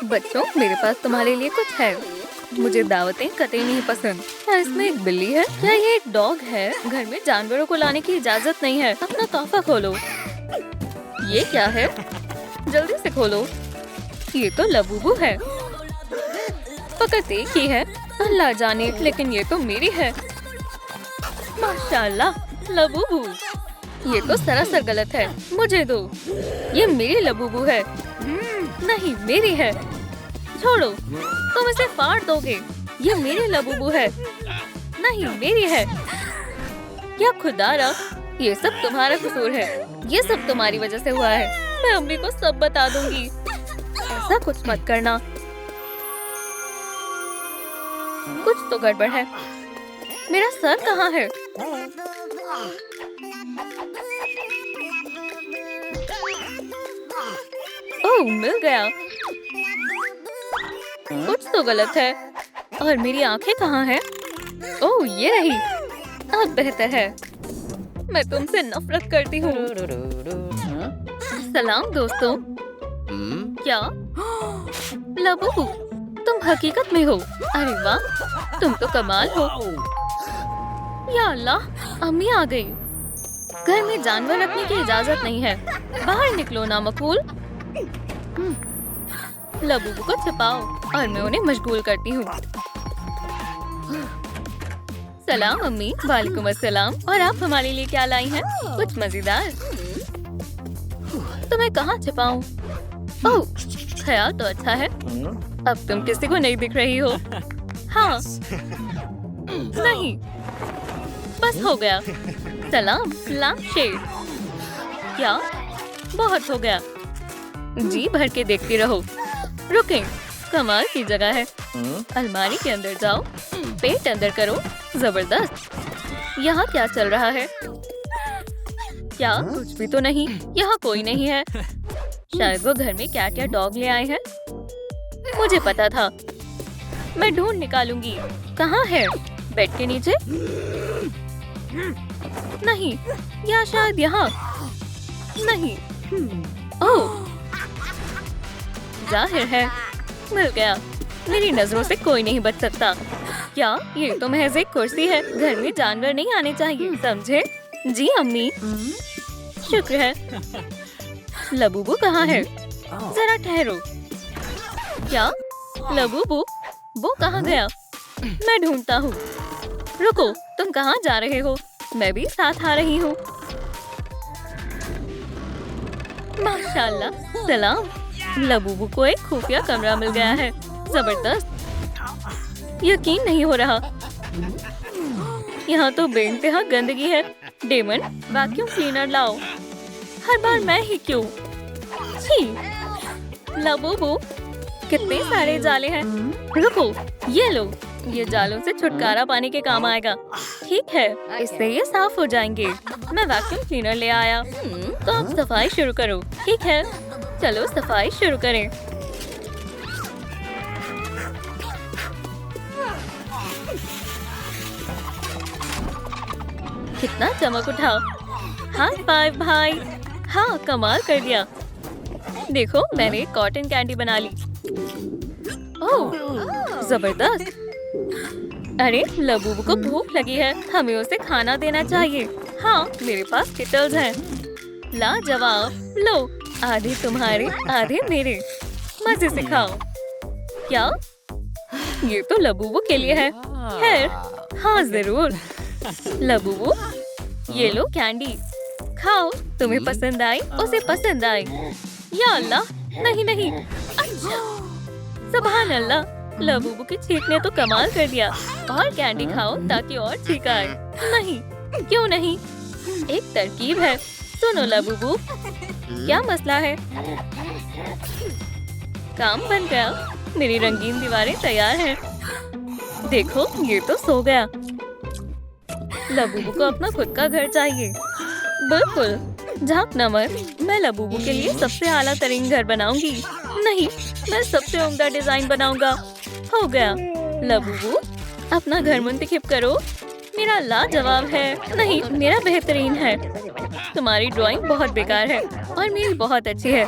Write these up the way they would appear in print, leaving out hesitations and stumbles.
बच्चों, मेरे पास तुम्हारे लिए कुछ है। मुझे दावतें कतई नहीं पसंद। क्या इसमें एक बिल्ली है? क्या ये एक डॉग है? घर में जानवरों को लाने की इजाजत नहीं है। अपना तोहफा खोलो। ये क्या है? जल्दी से खोलो। ये तो लबूबू है। फकत एक ही है। अल्लाह जाने, लेकिन ये तो मेरी है। माशाल्लाह, लबूबू। ये तो सरासर गलत है। मुझे दो। ये मेरी लबूबू है। नहीं, मेरी है। छोड़ो, तुम इसे फाड़ दोगे। ये मेरी लबूबू है। नहीं, मेरी है। या खुदारा, ये सब तुम्हारा कसूर है। ये सब तुम्हारी वजह से हुआ है। मैं अम्मी को सब बता दूंगी। ऐसा कुछ मत करना। कुछ तो गड़बड़ है। मेरा सर कहाँ है? ओह, मिल गया। कुछ तो गलत है। और मेरी आंखें कहाँ हैं? ओह, ये रही। अब बेहतर है। मैं तुमसे नफरत करती हूँ। सलाम दोस्तों। क्या? लबूबू, तुम हकीकत में हो। अरे वाह, तुम तो कमाल हो। या अल्लाह, अम्मी आ गई। घर में जानवर रखने की इजाजत नहीं है। बाहर निकलो ना मकूल। लबूबू को छिपाओ और मैं उन्हें मशगूल करती हूँ। सलाम अम्मी। वालेकुम अस्सलाम। और आप हमारे लिए क्या लाई हैं? कुछ मजेदार। तुम्हें कहाँ छिपाऊं? ओह, ख्याल तो अच्छा है। अब तुम किसी को नहीं दिख रही हो। हाँ। नहीं, बस हो गया। सलाम लैम्पशेड। क्या? बहुत हो गया। जी भर के देखती रहो। रुकें, कमाल की जगह है। अलमारी के अंदर जाओ, पेट अंदर करो। जबरदस्त। यहाँ क्या चल रहा है? क्या? कुछ भी तो नहीं। यहाँ कोई नहीं है। शायद वो घर में कैट या डॉग ले आए हैं। मुझे पता था। मैं ढूंढ निकालूंगी। कहाँ है? बेड के नीचे? नहीं, या शायद यहाँ। नहीं। ओह, जाहिर है मिल गया। मेरी नजरों से कोई नहीं बच सकता। क्या? ये तो महज एक कुर्सी है। घर में जानवर नहीं आने चाहिए, समझे? जी अम्मी। शुक्र है। लबूबू कहाँ है? जरा ठहरो। क्या? लबूबू? वो कहाँ गया? मैं ढूंढता हूँ। रुको, तुम कहाँ जा रहे हो? मैं भी साथ आ रही हूँ। माशाल्लाह। सलाम। लबूबू को एक खुफिया कमरा मिल गया है। जबरदस्त। यकीन नहीं हो रहा। यहाँ तो बेइंतहा गंदगी है। डेमन, वैक्यूम क्लीनर लाओ। हर बार मैं ही क्यों? छी। लबूबू, कितने सारे जाले हैं। रुको, ये लो। ये जालों से छुटकारा पाने के काम आएगा। ठीक है, इससे ये साफ हो जाएंगे। मैं वैक्यूम क्लीनर ले आया। तो अब सफाई शुरू करो। ठीक है, चलो सफाई शुरू करें। कितना चमक उठाओ। हाई फाइव भाई। हाँ, कमाल कर दिया। देखो, मैंने कॉटन कैंडी बना ली। ओह, जबरदस्त। अरे, लबूबू को भूख लगी है। हमें उसे खाना देना चाहिए। हाँ, मेरे पास किटल्स हैं। लाजवाब। लो, आधे तुम्हारे, आधे मेरे। मजे से खाओ। क्या? ये तो लबूबू के लिए है। खैर, हाँ जरूर। लबूबू, ये लो कैंडी। खाओ। तुम्हें पसंद आई, उसे पसंद आई। या अल्लाह, नहीं नहीं। अच्छा, सुभान अल्लाह। लबूबू की छींक ने तो कमाल कर दिया। और कैंडी खाओ ताकि और छींक आए। नहीं, क्यों नहीं? एक तरकीब है। सुनो लबूबू, क्या मसला है? काम बन गया। मेरी रंगीन दीवारें तैयार हैं। देखो, ये तो सो गया। लबूबू को अपना खुद का घर चाहिए। बिल्कुल। झांकना मत। मैं लबूबू के लिए सबसे आला तरीन घर बनाऊंगी। नहीं, मैं सबसे उम्दा डिजाइन बनाऊंगा। हो गया। लबूबू, अपना घर मुंतखब करो। मेरा लाजवाब है। नहीं, मेरा बेहतरीन है। तुम्हारी ड्राइंग बहुत बेकार है और मेरी बहुत अच्छी है।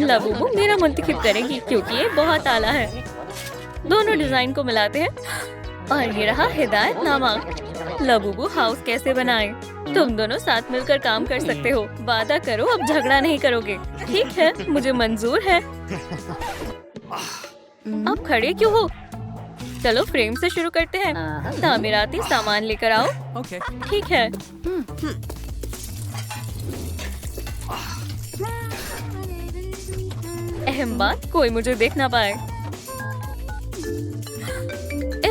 लाबूबू मेरा मुंतखब करेगी क्योंकि ये बहुत आला है। दोनों डिजाइन को मिलाते हैं और ये रहा हिदायतनामा। लाबूबू हाउस कैसे बनाए। तुम दोनों साथ मिलकर काम कर सकते हो। वादा करो अब झगड़ा नहीं करोगे। ठीक है, मुझे मंजूर है। अब खड़े क्यों हो? चलो फ्रेम से शुरू करते हैं। तामीराती सामान लेकर आओ। ठीक है। अहम बात, कोई मुझे देख ना पाए।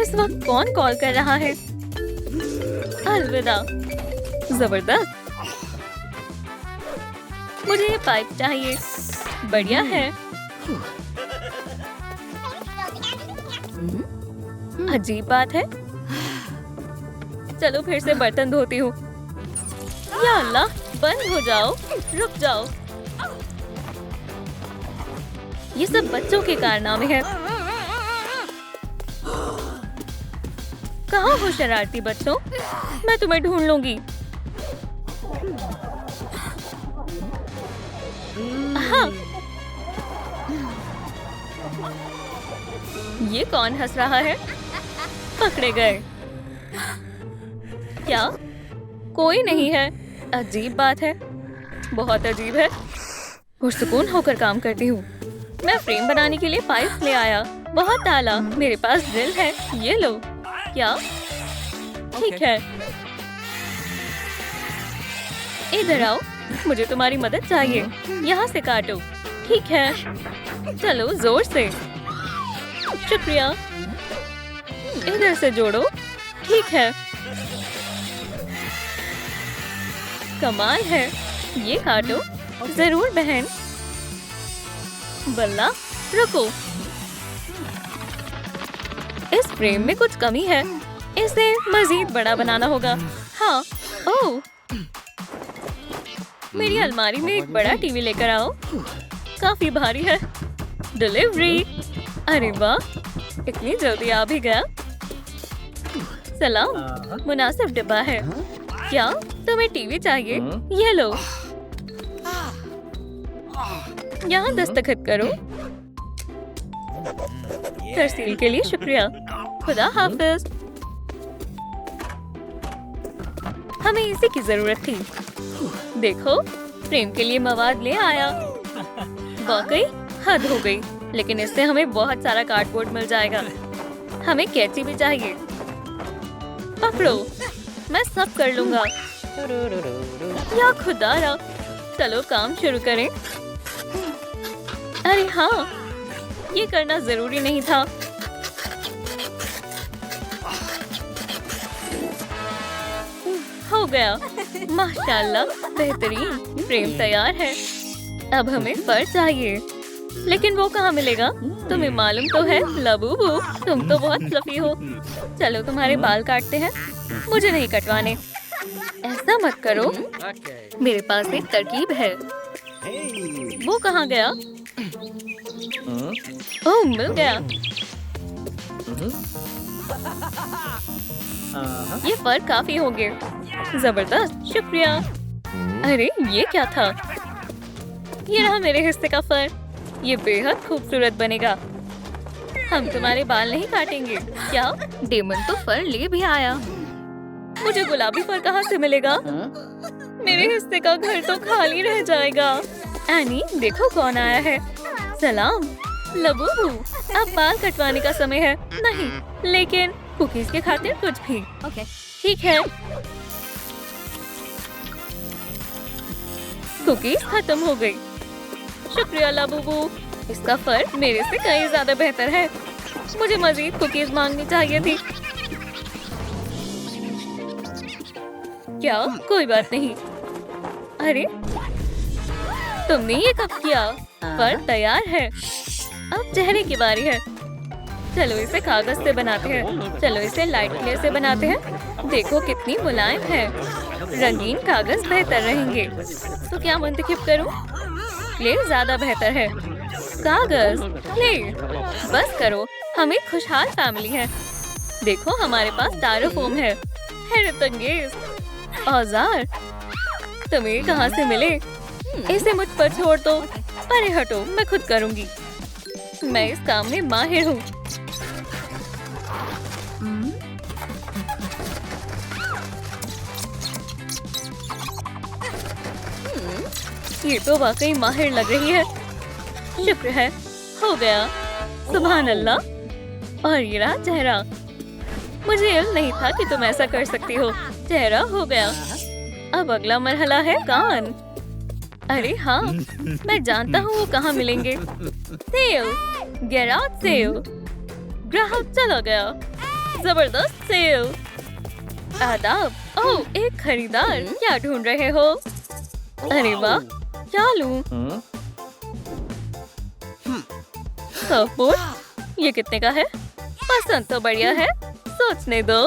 इस वक्त कौन कॉल कर रहा है? अलविदा। जबरदस्त। मुझे ये पाइप चाहिए। बढ़िया है। अजीब बात है। चलो फिर से बर्तन धोती हूँ। या अल्लाह, बंद हो जाओ। रुक जाओ। ये सब बच्चों के कारनामे हैं। कहाँ हो शरारती बच्चों? मैं तुम्हें ढूंढ लूंगी। हाँ। ये कौन हंस रहा है? पकड़े गए। क्या? कोई नहीं है। अजीब बात है। बहुत अजीब है। पुरसुकून होकर काम करती हूँ। मैं फ्रेम बनाने के लिए पाइप ले आया। बहुत आला। मेरे पास ड्रिल है। ये लो। क्या? ठीक है। इधर आओ। मुझे तुम्हारी मदद चाहिए। यहाँ से काटो। ठीक है। चलो जोर से। शुक्रिया। इधर से जोड़ो। ठीक है। कमाल है। ये काटो। जरूर बहन। बल्ला, रुको। इस फ्रेम में कुछ कमी है। इसे मजीद बड़ा बनाना होगा। हाँ। ओह, मेरी अलमारी में एक बड़ा टीवी लेकर आओ। काफी भारी है। डिलीवरी। अरे वाह, इतनी जल्दी आ भी गया। सलाम। मुनासिब डिब्बा है। क्या तुम्हें टीवी चाहिए? ये लो। यहाँ दस्तखत करो। तरसील के लिए शुक्रिया। खुदा हाफिज। हमें इसी की जरूरत थी। देखो, फ्रेम के लिए मवाद ले आया। वाकई हद हो गई। लेकिन इससे हमें बहुत सारा कार्डबोर्ड मिल जाएगा। हमें कैंची भी चाहिए। पकड़ो, मैं सब कर लूंगा। या खुदारा। चलो काम शुरू करें। अरे हाँ, ये करना जरूरी नहीं था। हो गया। माशाल्लाह, बेहतरीन। फ्रेम तैयार है। अब हमें फर चाहिए। लेकिन वो कहाँ मिलेगा? तुम्हें मालूम तो है लाबूबू, तुम तो बहुत फ्लफी हो। चलो तुम्हारे बाल काटते हैं। मुझे नहीं कटवाने। ऐसा मत करो। मेरे पास एक तरकीब है। वो कहाँ गया? ओह, मिल गया। ये फर काफी होंगे। जबरदस्त, शुक्रिया। अरे ये क्या था? ये रहा मेरे हिस्से का फर। ये बेहद खूबसूरत बनेगा। हम तुम्हारे बाल नहीं काटेंगे। क्या? डेमन तो फर ले भी आया। मुझे गुलाबी फर कहाँ से मिलेगा? मेरे हिस्से का घर तो खाली रह जाएगा। एनी, देखो कौन आया है। सलाम लाबूबू, अब बाल कटवाने का समय है। नहीं, लेकिन कुकीज के खातिर कुछ भी। ठीक है। कुकीज खत्म हो गई। शुक्रिया लाबूबू। इसका फर मेरे से कहीं ज्यादा बेहतर है। मुझे मजीद कुकीज मांगनी चाहिए थी। क्या? कोई बात नहीं। अरे, तुमने ये कब किया? फर तैयार है। अब चेहरे की बारी है। चलो इसे कागज से बनाते हैं। चलो इसे लाइट क्ले से बनाते हैं। देखो कितनी मुलायम है। रंगीन कागज बेहतर रहेंगे। तो क्या मुंतखब करूं? क्ले ज्यादा बेहतर है। कागज, क्ले। बस करो, हम एक खुशहाल फैमिली है। देखो हमारे पास स्टायरोफोम है। हैरत अंगेज औजार। तुम्हें कहाँ से मिले? इसे मुझ पर छोड़ दो। अरे हटो, मैं खुद करूंगी। मैं इस काम में माहिर हूँ। ये तो वाकई माहिर लग रही है। शुक्र है, हो गया। सुभान अल्लाह। और ये रहा चेहरा। मुझे इल्म नहीं था कि तुम ऐसा कर सकती हो। चेहरा हो गया। अब अगला मरहला है कान। अरे हाँ, मैं जानता हूँ वो कहाँ मिलेंगे। Sale, garage sale. ग्राहक चला गया। जबरदस्त सेल। आदाब। ओह, एक खरीदार। क्या ढूंढ रहे हो? अरे वाह, क्या लूं? सर्फबोर्ड। ये कितने का है? पसंद तो बढ़िया है, सोचने दो।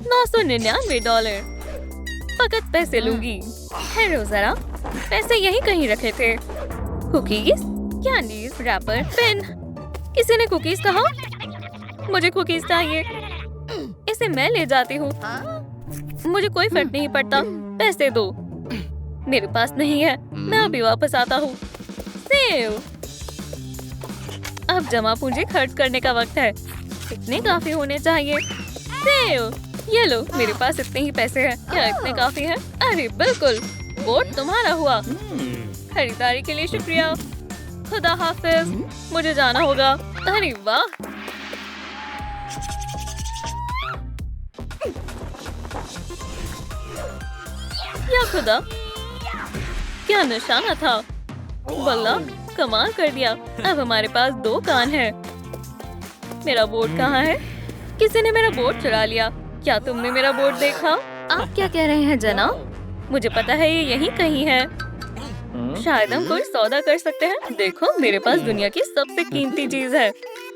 $999। फकत पैसे लूंगी। ठहरो जरा, पैसे यहीं कहीं रखे थे। Cookies, candies, wrapper, pen. किसी ने कुकीज कहा? मुझे कुकीज चाहिए। इसे मैं ले जाती हूँ। मुझे कोई फर्क नहीं पड़ता। पैसे दो। मेरे पास नहीं है, मैं अभी वापस आता हूँ। सेव। अब जमा पूंजी खर्च करने का वक्त है। इतने काफी होने चाहिए। सेव, ये लो, मेरे पास इतने ही पैसे हैं। क्या इतने काफी हैं? अरे बिल्कुल, वोट तुम्हारा हुआ। खरीदारी के लिए शुक्रिया। खुदा हाफिज, मुझे जाना होगा। अरे वाह, या खुदा, क्या निशाना था। वल्लाह, कमाल कर दिया। अब हमारे पास 2 कान हैं। मेरा बोर्ड कहाँ है? किसी ने मेरा बोर्ड चुरा लिया। क्या तुमने मेरा बोर्ड देखा? आप क्या कह रहे हैं जनाब? मुझे पता है ये यहीं कहीं है। शायद हम कोई सौदा कर सकते हैं। देखो, मेरे पास दुनिया की सबसे कीमती चीज है।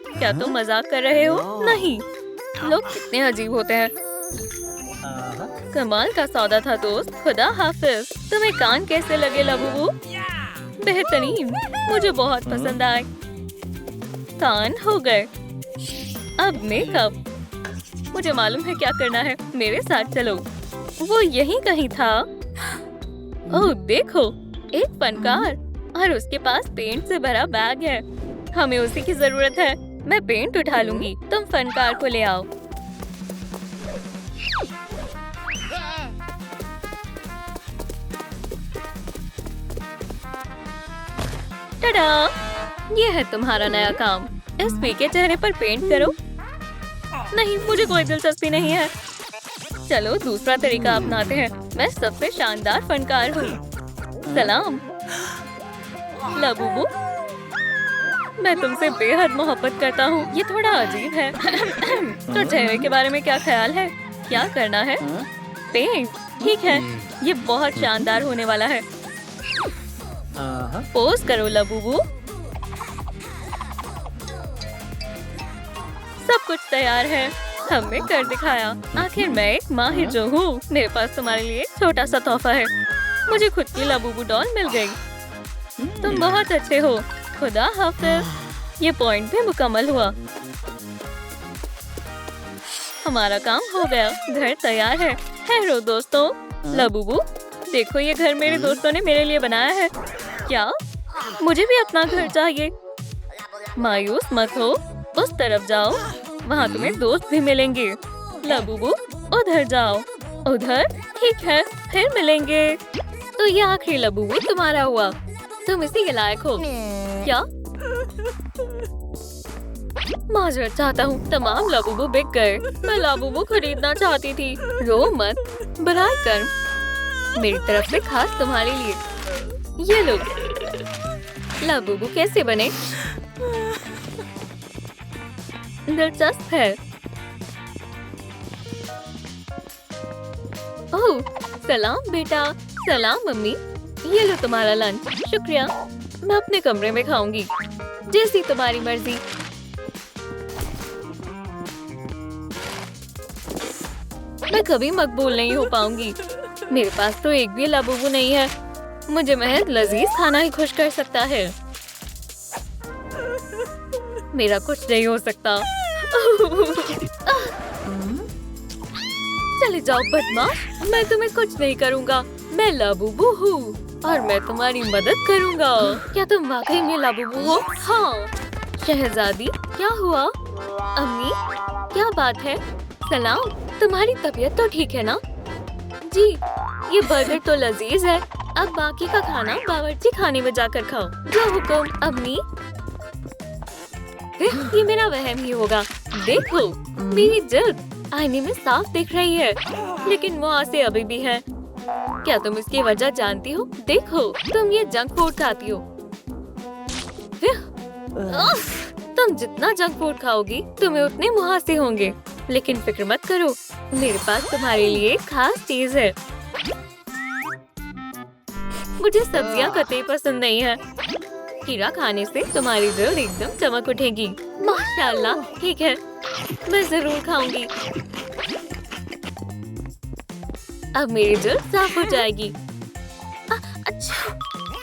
क्या तुम मजाक कर रहे हो? नहीं, लोग कितने अजीब होते हैं। कमाल का सौदा था दोस्त। खुदा हाफिज। तुम्हें कान कैसे लगे लबूबू? बेहतरीन, मुझे बहुत पसंद आए। कान हो गए। अब मेकअप। मुझे मालूम है क्या करना है। मेरे साथ चलो। वो यहीं कहीं था। ओह देखो, एक फनकार और उसके पास पेंट से भरा बैग है। हमें उसी की जरूरत है। मैं पेंट उठा लूंगी, तुम फनकार को ले आओ। टडा! ये है तुम्हारा नया काम। इस पी के चेहरे पर पेंट करो। नहीं, मुझे कोई दिलचस्पी नहीं है। चलो दूसरा तरीका अपनाते हैं। मैं सबसे शानदार फनकार हूँ। सलाम लबूबू, मैं तुमसे बेहद मोहब्बत करता हूँ। ये थोड़ा अजीब है। तो चेहरे के बारे में क्या ख्याल है? क्या करना है? पेंट। ठीक है, ये बहुत शानदार होने वाला है। पोज करो लबूबू। सब कुछ तैयार है। हमने कर दिखाया। आखिर मैं एक माहिर जो हूँ। मेरे पास तुम्हारे लिए एक छोटा सा तोहफा है। मुझे खुद की लबूबू डॉल मिल गई। तुम बहुत अच्छे हो। खुदा हाफिज। ये पॉइंट भी मुकम्मल हुआ। हमारा काम हो गया। घर तैयार है। ठहरो दोस्तों। लबूबू, देखो ये घर मेरे दोस्तों ने मेरे लिए बनाया है। क्या? मुझे भी अपना घर चाहिए। मायूस मत हो, उस तरफ जाओ, वहाँ तुम्हें दोस्त भी मिलेंगे। लबूबू, उधर जाओ। उधर? ठीक है, फिर मिलेंगे। तो ये आखिरी लबूबू तुम्हारा हुआ। तुम इसी के लायक हो। क्या? माजरत चाहता हूँ, तमाम लबूबू बिक गए। मैं लबूबू खरीदना चाहती थी। रो मत, बराए कर। मेरी तरफ से खास तुम्हारे लिए। ये लो। लबूबू कैसे बने? दिलचस्प है। ओह, सलाम बेटा। सलाम मम्मी। ये लो तुम्हारा लंच। शुक्रिया। मैं अपने कमरे में खाऊंगी। जैसी तुम्हारी मर्जी। मैं कभी मकबूल नहीं हो पाऊंगी। मेरे पास तो एक भी लबूबू नहीं है। मुझे महज लजीज खाना ही खुश कर सकता है। मेरा कुछ नहीं हो सकता। चले जाओ बदमाश, मैं तुम्हें कुछ नहीं करूंगा। मैं लबूबू हूँ। और मैं तुम्हारी मदद करूँगा। क्या तुम वाकई में लाबूबू हो? हाँ। शहजादी, क्या हुआ? अम्मी, क्या बात है? सलाम, तुम्हारी तबीयत तो ठीक है ना? जी, ये बर्गर तो लजीज है। अब बाकी का खाना बावर्ची खाने में जाकर खाओ। जो हुक्म अम्मी। ये मेरा वहम ही होगा। देखो, मेरी जिल्द आईने में साफ दिख रही है, लेकिन मुहासे अभी भी है। क्या तुम इसकी वजह जानती हो? देखो, तुम ये जंक फूड खाती हो। तुम जितना जंक फूड खाओगी, तुम्हें उतने मुहासे होंगे। लेकिन फिक्र मत करो, मेरे पास तुम्हारे लिए खास चीज है। मुझे सब्जियां कतई पसंद नहीं है। खीरा खाने से तुम्हारी दिल एकदम चमक उठेगी। माशाल्लाह, ठीक है, मैं जरूर खाऊंगी। अब मेरी दिल साफ हो जाएगी। अच्छा,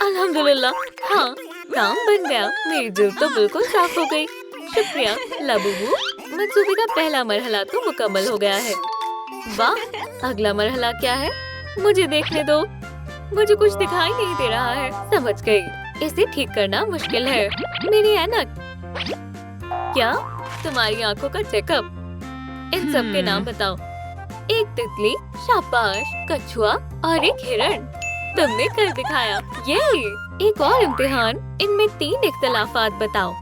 अल्हम्दुलिल्लाह, हाँ, काम बन गया। मेरी दिल तो बिल्कुल साफ हो गई। शुक्रिया लाबूबू। मंसूबे का पहला मरहला तो मुकम्मल हो गया है। वाह, अगला मरहला क्या है? मुझे देखने दो। मुझे कुछ दिखाई नहीं दे रहा है। समझ गई, इसे ठीक करना मुश्किल है। मेरी ऐनक। क्या? तुम्हारी आंखों का चेकअप? इन सब के नाम बताओ। एक तितली, शाबाश, कछुआ और एक हिरण। तुमने कर दिखाया। ये एक और इम्तिहान। इनमें 3 इख्तलाफात बताओ।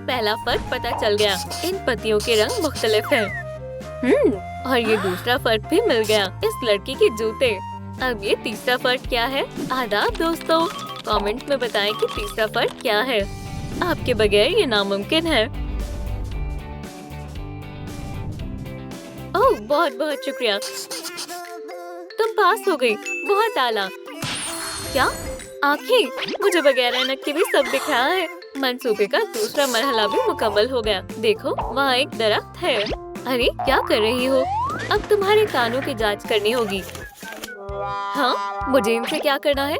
पहला फर्क पता चल गया, इन पत्तियों के रंग मुख्तलिफ हैं। और ये दूसरा फर्क भी मिल गया, इस लड़की के जूते। अब ये तीसरा फर्क क्या है? आदाब दोस्तों, कमेंट में बताएं कि तीसरा फर्क क्या है। आपके बगैर ये नामुमकिन है। ओह, बहुत बहुत शुक्रिया, तुम पास हो गई। बहुत आला। क्या? आँखें? मुझे बगैर ऐनक के भी सब दिख रहा है। मंसूबे का दूसरा मरहला भी मुकम्मल हो गया। देखो, वहाँ एक दरख्त है। अरे, क्या कर रही हो? अब तुम्हारे कानों की जांच करनी होगी। हाँ, मुझे इनसे क्या करना है?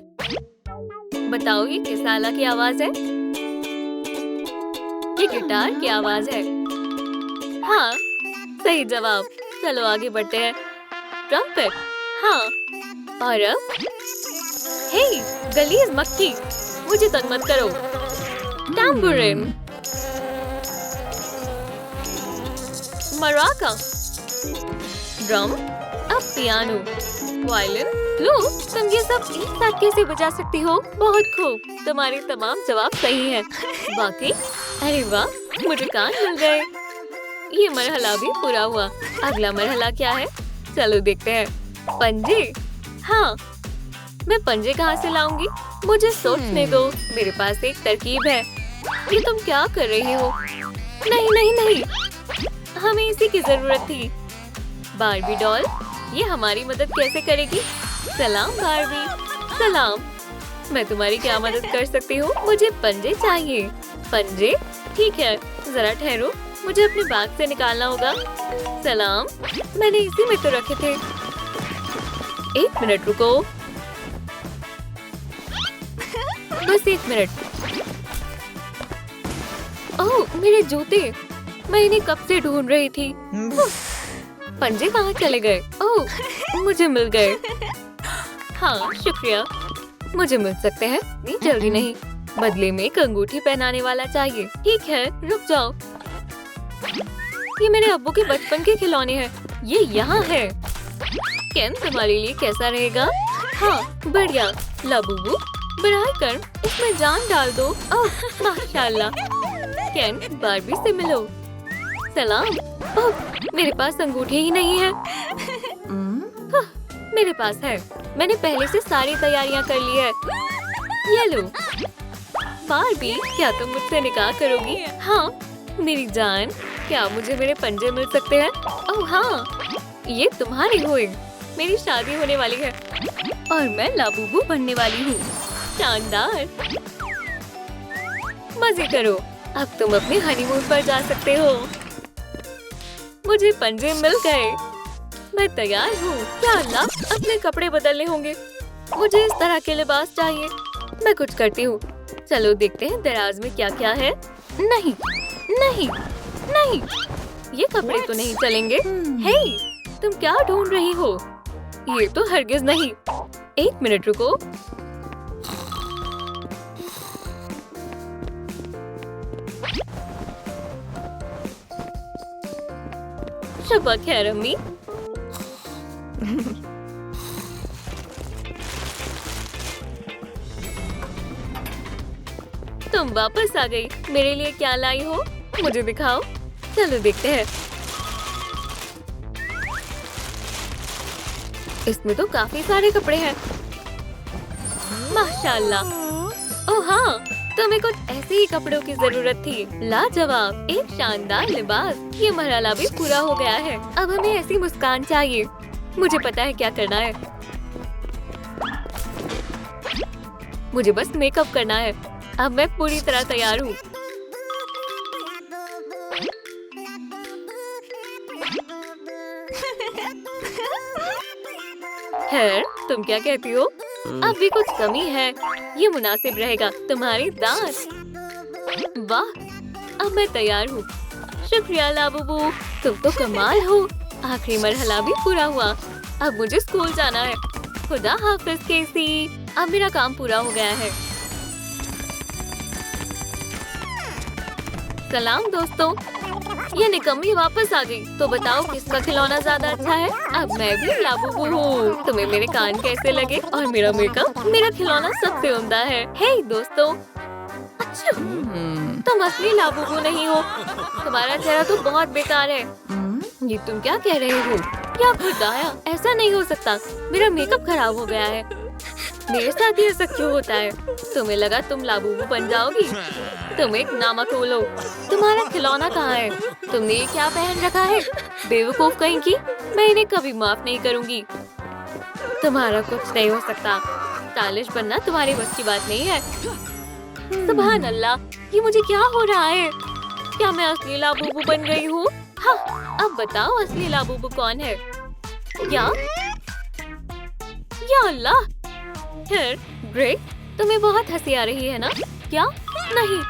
बताओ, ये किस आला की आवाज है? ये गिटार की आवाज है। हाँ, सही जवाब। चलो आगे बढ़ते हैं। ट्रम्पेट? हाँ। और अब? हे, गलीज मक्खी, मुझे तंग मत करो। टैम्बूरिन, मराका, ड्रम, अब पियानो, वायलिन। लो, तुम ये सब एक साथ कैसे बजा सकती हो? बहुत खूब, तुम्हारे तमाम जवाब सही हैं। वाकई? अरे वाह, मुझे कान मिल गए। ये मरहला भी पूरा हुआ। अगला मरहला क्या है? चलो देखते हैं। पंजे? हाँ, मैं पंजे कहाँ से लाऊंगी? मुझे सोचने दो, मेरे पास एक तरकीब है। ये तुम क्या कर रही हो? नहीं नहीं नहीं, हमें इसी की जरूरत थी। बार्बी डॉल, ये हमारी मदद कैसे करेगी? सलाम बार्बी। सलाम, मैं तुम्हारी क्या मदद कर सकती हूँ? मुझे पंजे चाहिए। पंजे? ठीक है, जरा ठहरो, मुझे अपने बैग से निकालना होगा। सलाम, मैंने इसी में तो रखे थे। 1 मिनट रुको, बस 1 मिनट। ओह, मेरे जूते, मैं इन्हें कब से ढूंढ रही थी। पंजे कहाँ चले गए? ओह, मुझे मिल गए। हाँ, शुक्रिया, मुझे मिल सकते हैं। नहीं, जल्दी नहीं, बदले में एक अंगूठी पहनाने वाला चाहिए। ठीक है, रुक जाओ। ये मेरे अब्बू के बचपन के खिलौने हैं। ये यहाँ है। केन, तुम्हारे लिए कैसा रहेगा? हाँ, बढ़िया। लाबूबू, बराह कर इसमें जान डाल दो। ओह, माशाल्लाह। केन, बार्बी से मिलो। सलाम। ओह, मेरे पास अंगूठी ही नहीं है। मेरे पास है, मैंने पहले से सारी तैयारियां कर ली है। ये लो। बार्बी, क्या तुम मुझसे निकाह करोगी? हाँ, मेरी जान, क्या मुझे मेरे पंजे मिल सकते हैं? ओह हाँ, ये तुम्हारी हुई। मेरी शादी होने वाली है और मैं लाबूबू बनने वाली हूँ। शानदार, मजे करो। अब तुम अपने हनीमून पर जा सकते हो। मुझे पंजे मिल गए, मैं तैयार हूँ। क्या अल्लाह, अपने कपड़े बदलने होंगे। मुझे इस तरह के लिबास चाहिए। मैं कुछ करती हूँ। चलो देखते हैं दराज में क्या क्या है। नहीं नहीं नहीं, ये कपड़े तो नहीं चलेंगे। हे, तुम क्या ढूंढ रही हो? ये तो हरगिज नहीं। 1 मिनट रुको। शब्बा खैर अम्मी। तुम वापस आ गई। मेरे लिए क्या लाई हो? मुझे दिखाओ। चलो देखते हैं। इसमें तो काफी सारे कपड़े हैं। माशाल्लाह। ओह हाँ, तुम्हें कुछ ऐसे ही कपड़ों की जरूरत थी। लाजवाब, एक शानदार लिबास। ये मरहला भी पूरा हो गया है। अब हमें ऐसी मुस्कान चाहिए। मुझे पता है क्या करना है। मुझे बस मेकअप करना है। अब मैं पूरी तरह तैयार हूँ। खैर, तुम क्या कहती हो? अब भी कुछ कमी है। ये मुनासिब रहेगा। तुम्हारे दांत। वाह, अब मैं तैयार हूँ। शुक्रिया लाबूबू, तुम तो कमाल हो। आखिरी मरहला भी पूरा हुआ। अब मुझे स्कूल जाना है। खुदा हाफिज केसी। अब मेरा काम पूरा हो गया है। सलाम दोस्तों। ये निकम्मी वापस आ गई। तो बताओ किसका खिलौना ज्यादा अच्छा है? अब मैं भी लाबूबू हूँ। तुम्हें मेरे कान कैसे लगे? और मेरा मेकअप? मेरा खिलौना सबसे उम्दा है। हे दोस्तों। अच्छा, तुम असली लाबूबू नहीं हो। तुम्हारा चेहरा तो बहुत बेकार है। ये तुम क्या कह रहे हो? क्या खुदाया, ऐसा नहीं हो सकता। मेरा मेकअप खराब हो गया है। मेरे साथ ही ऐसा क्यों होता है? तुम्हें लगा तुम लाबूबू बन जाओगी? तुम एक नामा खोलो। तुम्हारा खिलौना कहाँ है? तुमने ये क्या पहन रखा है? बेवकूफ कहीं की। मैं इन्हें कभी माफ नहीं करूंगी। तुम्हारा कुछ नहीं हो सकता। स्टाइलिश बनना तुम्हारी बस की बात नहीं है। सुभान अल्लाह, ये मुझे क्या हो रहा है? क्या मैं असली लाबूबू बन गई हूँ? हाँ, अब बताओ असली लाबूबू कौन है? क्या? या अल्लाह। खैर, ग्रेट, तुम्हें बहुत हंसी आ रही है ना? क्या? नहीं,